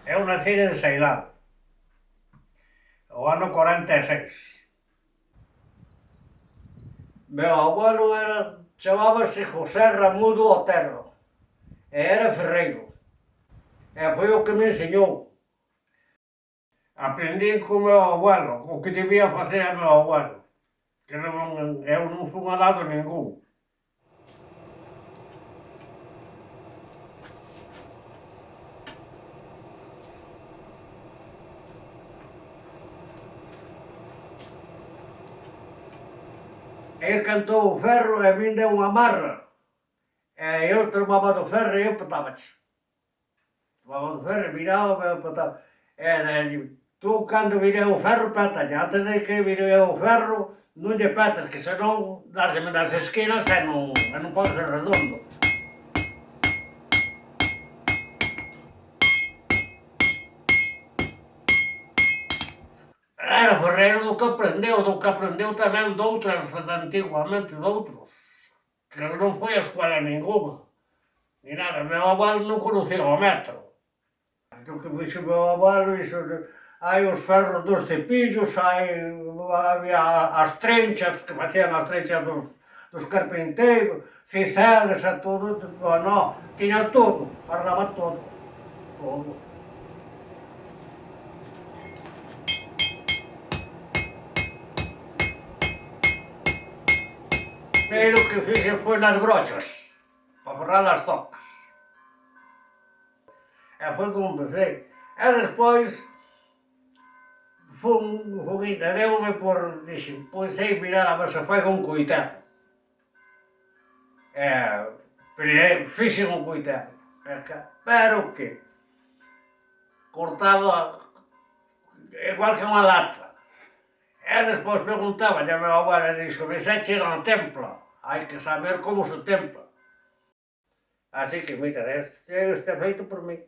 Eu nací en Seilán, o ano 46. Meu abuelo chamábase José Ramudo Otero, e era ferreiro. E foi o que me enseñou. Aprendín co meu abuelo, o que debía facer a meu abuelo, que eu non fun a lado ningún. El cantou o ferro e a min deu unha marra. E el tomaba do ferro e eu petábache. Tomaba do ferro e miraba e petaba. E delle, tú cando virei o ferro pétalle, antes de que virei o ferro non lle petas, que senón dárseme nas esquinas e non pode ser redondo. Era ferreiro do que aprendeu tamén doutras de antiguamente doutros, que non foi a escuela ninguna, ni nada. Meu abuelo non conocía o metro. O que fixo meu abuelo, iso, hai os ferros dos cepillos, había as trenchas, que facían as trenchas dos carpinteiros, ciceles e todo, no, tiña todo, guardaba todo, todo. Pero o que fixe foi nas brochas, para forrar as zocas. E foi como empecé. E despois fun deume por, dixen, pois sei mirar a ver se fai con coitelo. Fixen un coitelo. Pero que cortaba igual que unha lata. E despois preguntaba a meu abuelo e dixo, vexeche na templa, hai que saber como se templa. Así que, mira, este feito por mí.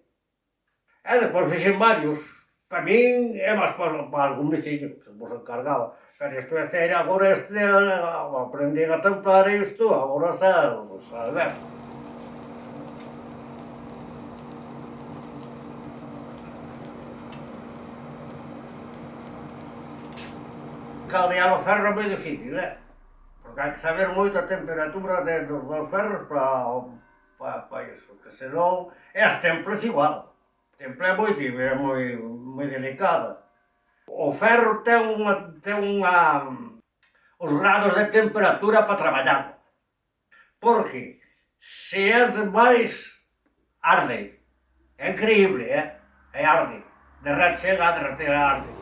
E despois fixen varios. Para min é máis para algún veciño, que vos encargaba. Pero isto é ser agora aprendín a templar isto, agora xa ver. Caldear o ferro é moi difícil, porque hai que saber moito a temperatura dos ferros para iso, que senón, e as templas igual. A templa é moi delicada. O ferro ten os grados de temperatura para traballar, porque se é demais, arde. É increíble, é arde. Chega a derreter, arde.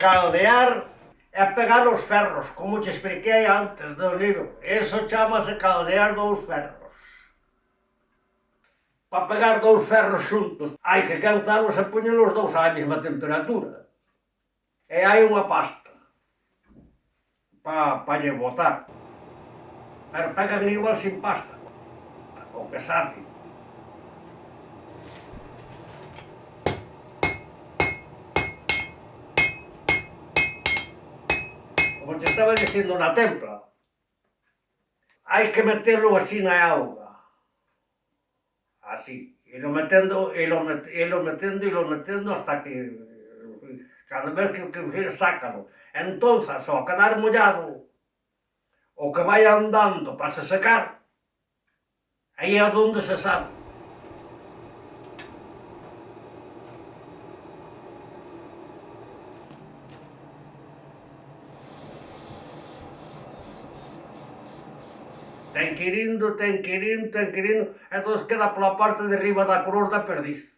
Caldear é pegar os ferros, como te expliquei antes do libro. Eso chamase caldear dous ferros. Para pegar dous ferros xuntos, hai que quentalos e poñelos dous á mesma temperatura. E hai unha pasta para lle botar. Pero pegan igual sin pasta, o que sabe. Como te estaba dicindo na templa, hai que metelo así na auga. Así. E lo metendo hasta que cada vez que sácalo. Entonces, ao quedar mollado, o que vai andando para se secar, aí é onde se sabe. Ten que ir indo, entón queda pola parte de riba da cruz da perdiz.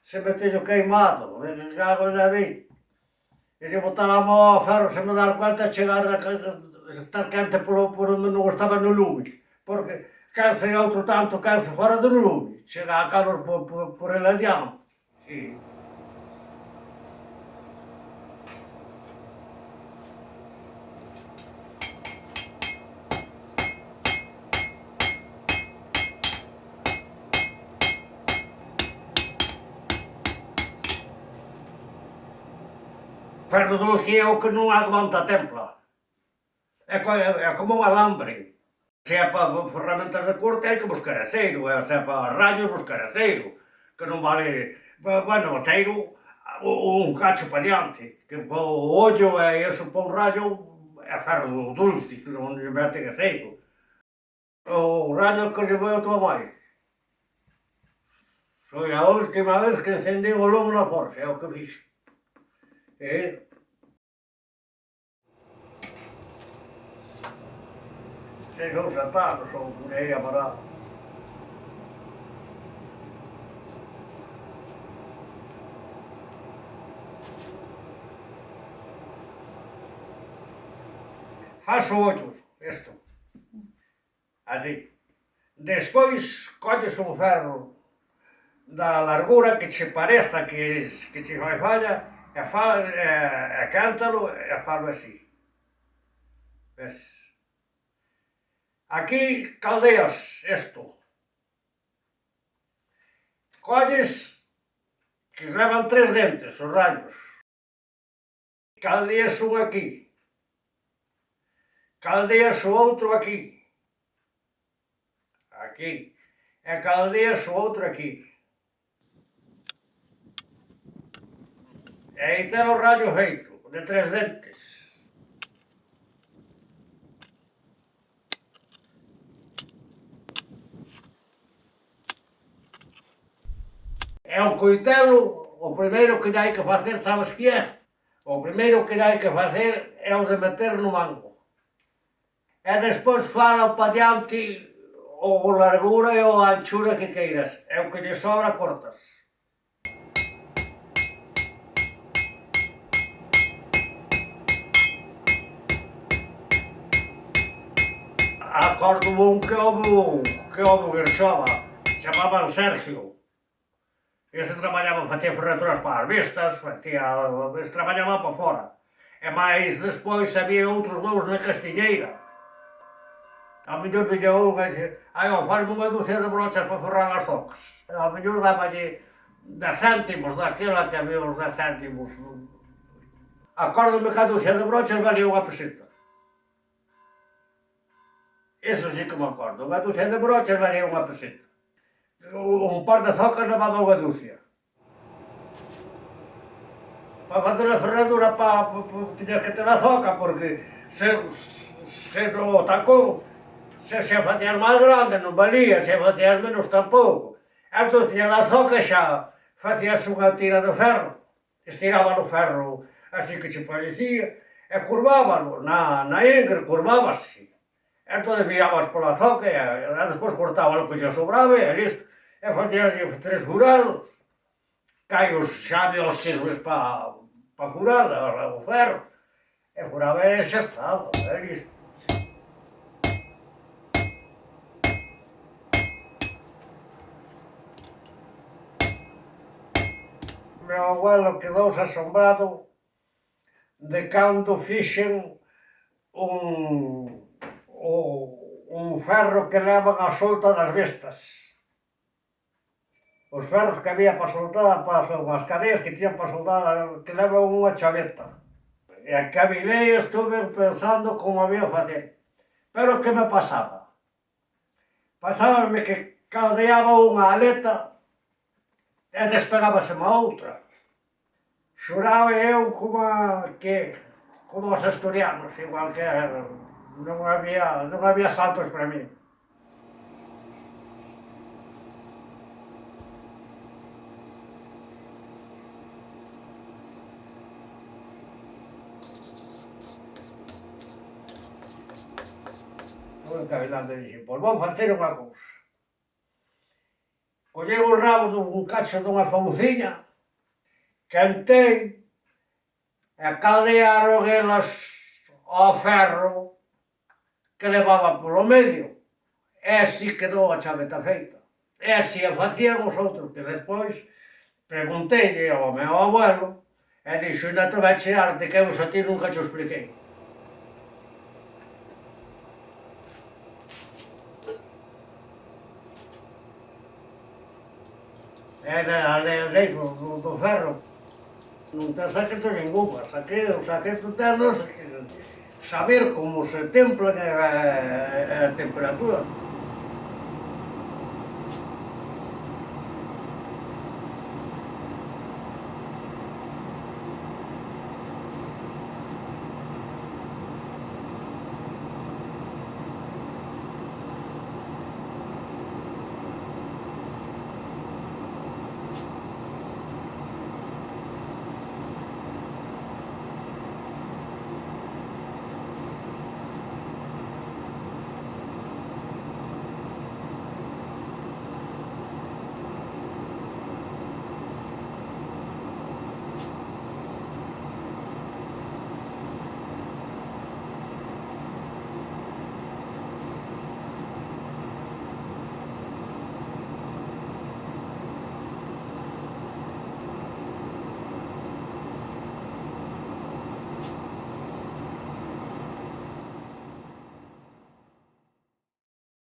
Se me teño queimado, me cago na vida. E se botara ao ferro se me dar cuenta chegar a estar quente por onde non estaba no lume. Porque quence outro tanto quence fora do lume. Chega a calor por el adiante. Sí. Ferro dulce é o que non aguanta a templa. É como un alambre. Se é para ferramentas de corte hai que buscar aceiro, e se é para raños buscar aceiro, que non vale, bueno, aceiro un cacho para diante, que para o ollo e iso para un raño é ferro dulce, que non lle meten aceiro. O raño que lle veo a tua mãe. Foi a última vez que encendí o lume na forxa, é o que fixe. Se son 7 anos ou por aí a parar. Faço ollo, isto. Así. Despois colles un ferro da largura que che pareza que che fai falla e cántalo e falo así. Ves? Aquí caldeas isto. Colles que levan 3 dentes, os raños. Caldeas un aquí. Caldeas o outro aquí. Aquí. E caldeas o outro aquí. E aí ten o raño feito, de 3 dentes. E o coitelo, o primeiro que hai que facer, sabes que é? O primeiro que hai que facer é o de meter no mango. E despois fala para diante o largura e a anchura que queiras. E o que lle sobra cortas. Acordo un que houve que chamaban Sergio. Ese traballaba, facía ferraturas para as vistas, traballaba para fora. E máis despois había outros dous na Castiñeira. A mellor pillou un e dixe, faz unha dúcia de brochas para forrar as zocas. A mellor dáballe 10 céntimos daquela que había os 10 céntimos. Acórdome que a dúcia de brochas valía unha peseta. Eso sí que me acordo, unha dúcia de brochas valía unha peseta. Un par de zocas levaba unha dúcia. Para facer a ferradura tiñas que ter a zoca, porque se no tacón, se facías máis grande non valía, se facías menos tampouco. Entón, tiñas a zoca xa facías unha tira de ferro, estiraba o ferro así que che parecía, e curvábalo, na ingre curvábase. Entón, mirabas pola zoca e despois cortábalo que lle sobraba e listo. E facías 3 furados, caio xa había os xismes para furar o ferro, e furaba e xa estaba, e listo. O meu abuelo quedouse asombrado de cando fixen un ferro que levan a solta das bestas. Os ferros que había para soltar, as cadeas que tiñan para soltar, que levan unha chaveta. E a cabilei estuve pensando como había facer. Pero que me pasaba? Pasábame que caldeaba unha aleta e despegábaseme a outra. Xuraba eu como os asturianos, igual que non había saltos para mí. O encabilante dixe, pois vou facer unha cousa. Collei o rabo dun cacho dunha fauciña, quentei, e caldearon elas ao ferro que levaba polo medio. E así quedou a chaveta feita. E así a facían os outros, que despois pregunteille ao meu abuelo e dixo, ainda te vai chearte que eu a ti nunca te expliquei. E a lei do ferro non ten secreto ningún, o secreto ten saber como se templa a temperatura.